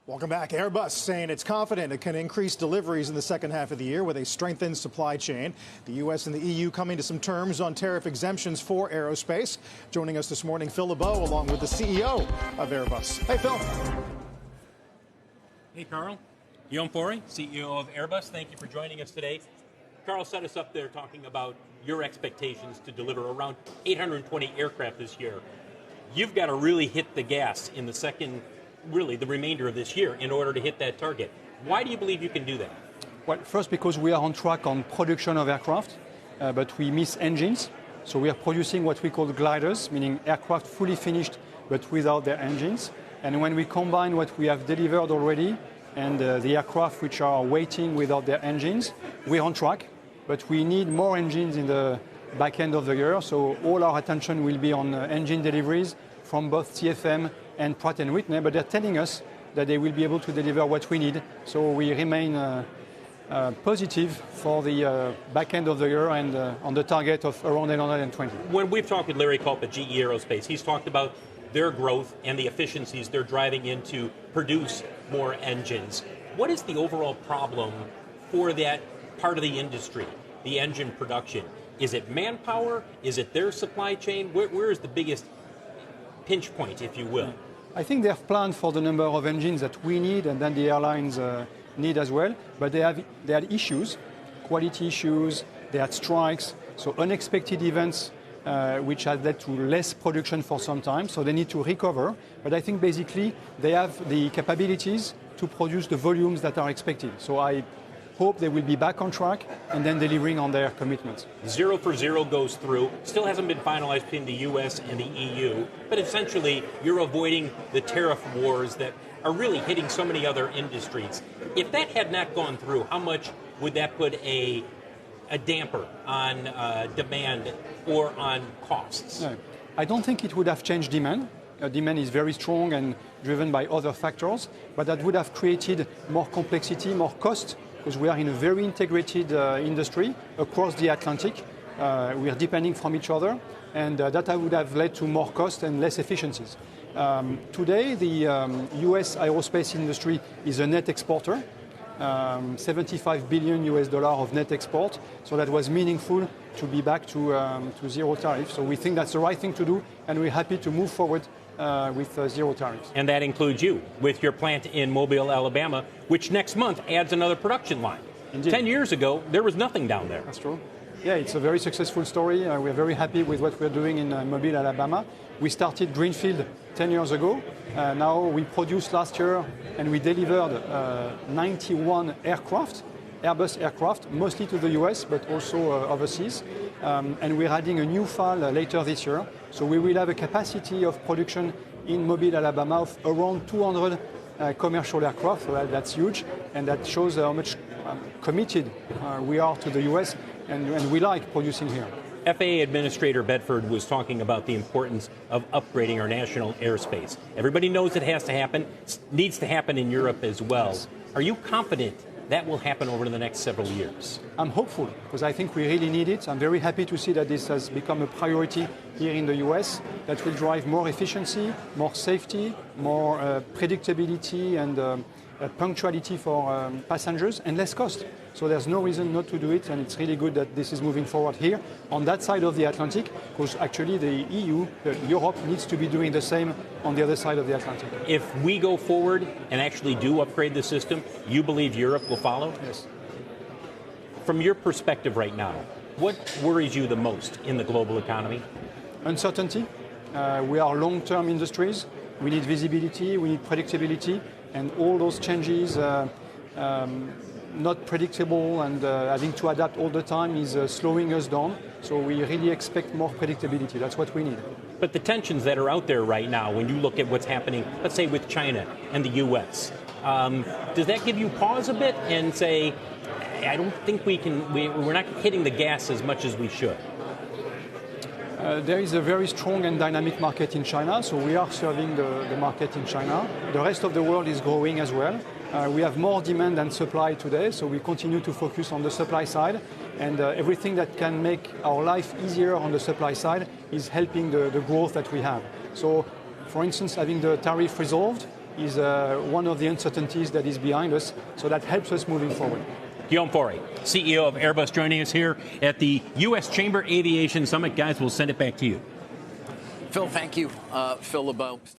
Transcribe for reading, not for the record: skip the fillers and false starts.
Welcome back. Airbus saying it's confident it can increase deliveries in the second half of the year with a strengthened supply chain. The U.S. and the EU coming to some terms on tariff exemptions for aerospace. Joining us this morning, Phil LeBeau, along with the CEO of Airbus. Hey, Phil. Hey, Carl. Guillaume Faury, CEO of Airbus. Thank you for joining us today. Carl set us up there talking about your expectations to deliver around 820 aircraft this year. You've got to really hit the gas in the remainder of this year in order to hit that target. Why do you believe you can do that? Well, first because we are on track on production of aircraft, but we miss engines. So we are producing what we call gliders, meaning aircraft fully finished but without their engines. And when we combine what we have delivered already and the aircraft which are waiting without their engines, we're on track. But we need more engines in the back end of the year. So all our attention will be on engine deliveries from both CFM and Pratt & Whitney, but they're telling us that they will be able to deliver what we need. So we remain positive for the back end of the year and on the target of around 820. When we've talked with Larry Culp at GE Aerospace, he's talked about their growth and the efficiencies they're driving in to produce more engines. What is the overall problem for that part of the industry, the engine production? Is it manpower? Is it their supply chain? Where is the biggest pinch point, if you will? I think they have planned for the number of engines that we need and then the airlines need as well. But they had issues, quality issues, they had strikes, so unexpected events which had led to less production for some time. So they need to recover. But I think basically they have the capabilities to produce the volumes that are expected. So I hope they will be back on track and then delivering on their commitments. 0 for 0 goes through, still hasn't been finalized between the US and the EU, but essentially you're avoiding the tariff wars that are really hitting so many other industries. If that had not gone through, how much would that put a damper on demand or on costs? No, I don't think it would have changed demand. Demand is very strong and driven by other factors, but that would have created more complexity, more cost, because we are in a very integrated industry across the Atlantic. We are depending from each other, and that would have led to more cost and less efficiencies. Today, the US aerospace industry is a net exporter, $75 billion of net export, so that was meaningful to be back to zero tariff. So we think that's the right thing to do, and we're happy to move forward with zero tariffs. And that includes you, with your plant in Mobile, Alabama, which next month adds another production line. Indeed. 10 years ago, there was nothing down there. That's true. Yeah, it's a very successful story. We're very happy with what we're doing in Mobile, Alabama. We started Greenfield 10 years ago. Now we produced last year and we delivered 91 aircraft, Airbus aircraft, mostly to the US, but also overseas. And we're adding a new FAL later this year. So we will have a capacity of production in Mobile, Alabama of around 200 commercial aircraft. So that's huge. And that shows how much committed we are to the US and we like producing here. FAA Administrator Bedford was talking about the importance of upgrading our national airspace. Everybody knows it has to happen, needs to happen in Europe as well. Yes. Are you confident that will happen over the next several years? I'm hopeful because I think we really need it. I'm very happy to see that this has become a priority here in the US that will drive more efficiency, more safety, more predictability and punctuality for passengers and less cost. So there's no reason not to do it, and it's really good that this is moving forward here on that side of the Atlantic, because actually the EU, Europe, needs to be doing the same on the other side of the Atlantic. If we go forward and actually do upgrade the system, you believe Europe will follow? Yes. From your perspective right now, what worries you the most in the global economy? Uncertainty. We are long-term industries. We need visibility, we need predictability, and all those changes not predictable and having to adapt all the time is slowing us down. So we really expect more predictability. That's what we need. But the tensions that are out there right now, when you look at what's happening, let's say with China and the US, does that give you pause a bit and say, I don't think we're not hitting the gas as much as we should? There is a very strong and dynamic market in China, so we are serving the market in China. The rest of the world is growing as well. We have more demand than supply today, so we continue to focus on the supply side. And everything that can make our life easier on the supply side is helping the growth that we have. So, for instance, having the tariff resolved is one of the uncertainties that is behind us, so that helps us moving forward. Guillaume Faure, CEO of Airbus, joining us here at the U.S. Chamber Aviation Summit. Guys, we'll send it back to you. Phil, thank you. Phil LeBeau.